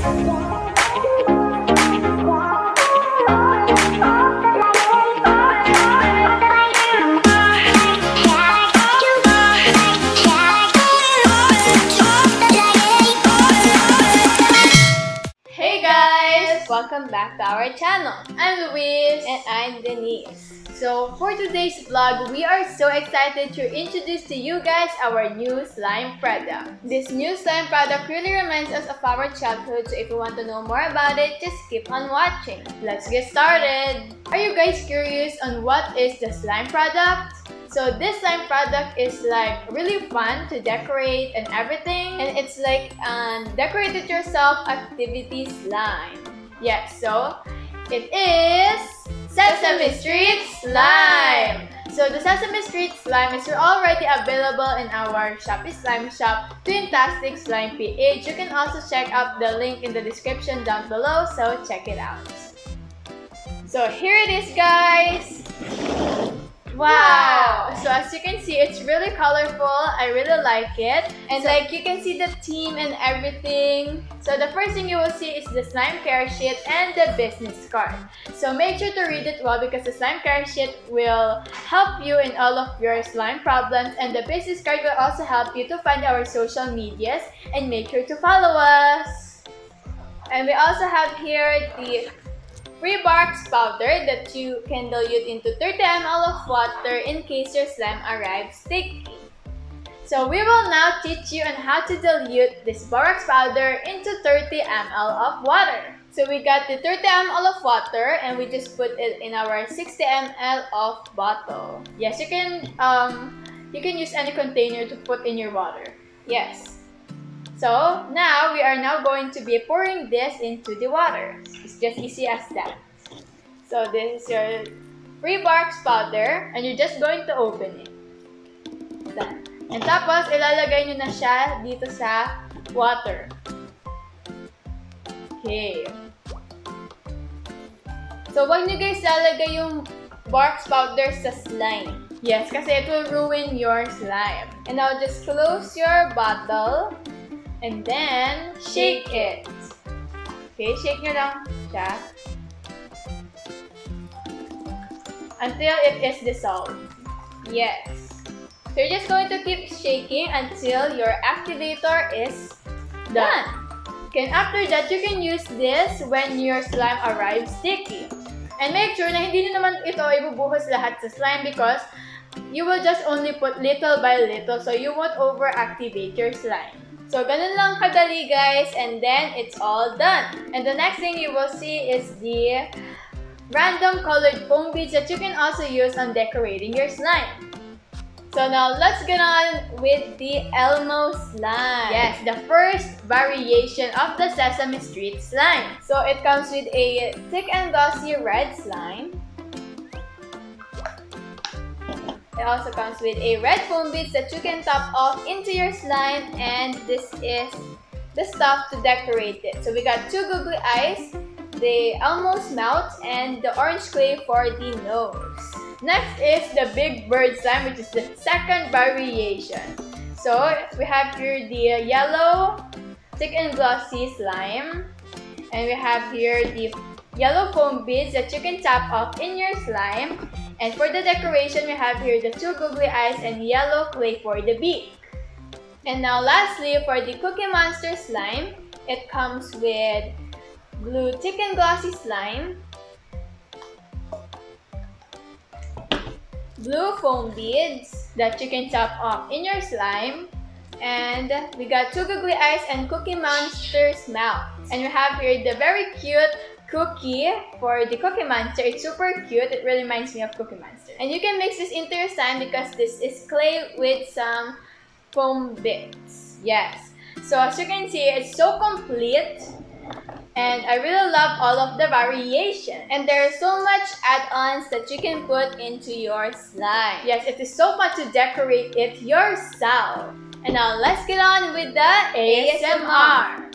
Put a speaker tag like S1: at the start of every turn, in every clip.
S1: Welcome back to our channel. I'm Luis
S2: and I'm Denise.
S1: So for today's vlog, we are so excited to introduce to you guys our new slime product. This new slime product really reminds us of our childhood, so if you want to know more about it, just keep on watching. Let's get started! Are you guys curious on what is the slime product? So this slime product is like really fun to decorate and everything, and it's like an decorate it yourself activity slime. Yes, so it is Sesame Street Slime! So the Sesame Street Slime is already available in our Shopee slime shop, Twintastic Slime Ph. You can also check out the link in the description down below, so check it out. So here it is, guys! Wow! So as you can see, it's really colorful. I really like it. And like you can see the theme and everything. So the first thing you will see is the slime care sheet and the business card. So make sure to read it well because the slime care sheet will help you in all of your slime problems, and the business card will also help you to find our social medias and make sure to follow us. And we also have here the free box powder that you can dilute into 30 ml of water in case your slime arrives sticky. So we will now teach you on how to dilute this borax powder into 30 ml of water. So we got the 30 ml of water and we just put it in our 60 ml of bottle. Yes, you can use any container to put in your water. Yes. So now we are now going to be pouring this into the water. It's just easy as that. So this is your free box powder and you're just going to open it. Done. And tapos ilalagay nyo na siya dito sa water. Okay. So wag nyo guys lalagay yung box powder sa slime. Yes, kasi it will ruin your slime. And now just close your bottle. And then, shake it. Okay, shake nyo lang siya until it is dissolved. Yes. So you're just going to keep shaking until your activator is done. Okay, and after that, you can use this when your slime arrives sticky. And make sure na hindi nyo naman ito ibubuhos lahat sa slime because you will just only put little by little so you won't over-activate your slime. So, ganun lang kadali guys, and then it's all done. And the next thing you will see is the random colored foam beads that you can also use on decorating your slime. So now, let's get on with the Elmo slime. Yes, the first variation of the Sesame Street slime. So, it comes with a thick and glossy red slime. It also comes with a red foam beads that you can top off into your slime, and this is the stuff to decorate it. So we got two googly eyes, the Elmo's mouth, and the orange clay for the nose. Next is the big bird slime, which is the second variation. So we have here the yellow thick and glossy slime, and we have here the yellow foam beads that you can tap off in your slime. And for the decoration, we have here the two googly eyes and yellow clay for the beak. And now lastly, for the Cookie Monster slime, it comes with blue thick and glossy slime, blue foam beads that you can tap off in your slime, and we got two googly eyes and Cookie Monster's mouth. And we have here the very cute cookie for the Cookie Monster. It's super cute. It really reminds me of Cookie Monster. And you can mix this into your slime because this is clay with some foam bits. Yes. So as you can see, it's so complete. And I really love all of the variation. And there are so much add-ons that you can put into your slime. Yes, it is so fun to decorate it yourself. And now let's get on with the ASMR.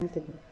S2: Continue.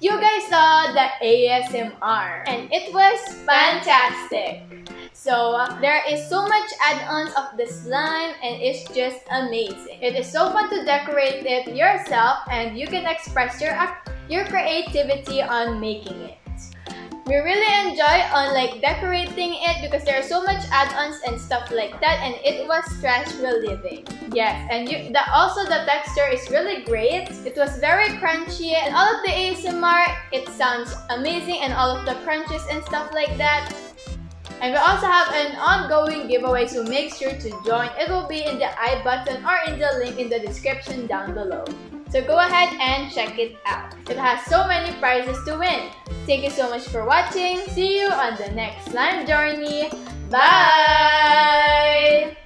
S1: You guys saw the ASMR and it was fantastic. So there is so much add-ons of the slime and it's just amazing. It is so fun to decorate it yourself and you can express your creativity on making it. We really enjoy on decorating it because there are so much add-ons and stuff like that, and it was stress relieving. Yes, and also the texture is really great. It was very crunchy and all of the ASMR, it sounds amazing and all of the crunches and stuff like that. And we also have an ongoing giveaway, so make sure to join. It will be in the I button or in the link in the description down below. So go ahead and check it out. It has so many prizes to win. Thank you so much for watching. See you on the next slime journey. Bye!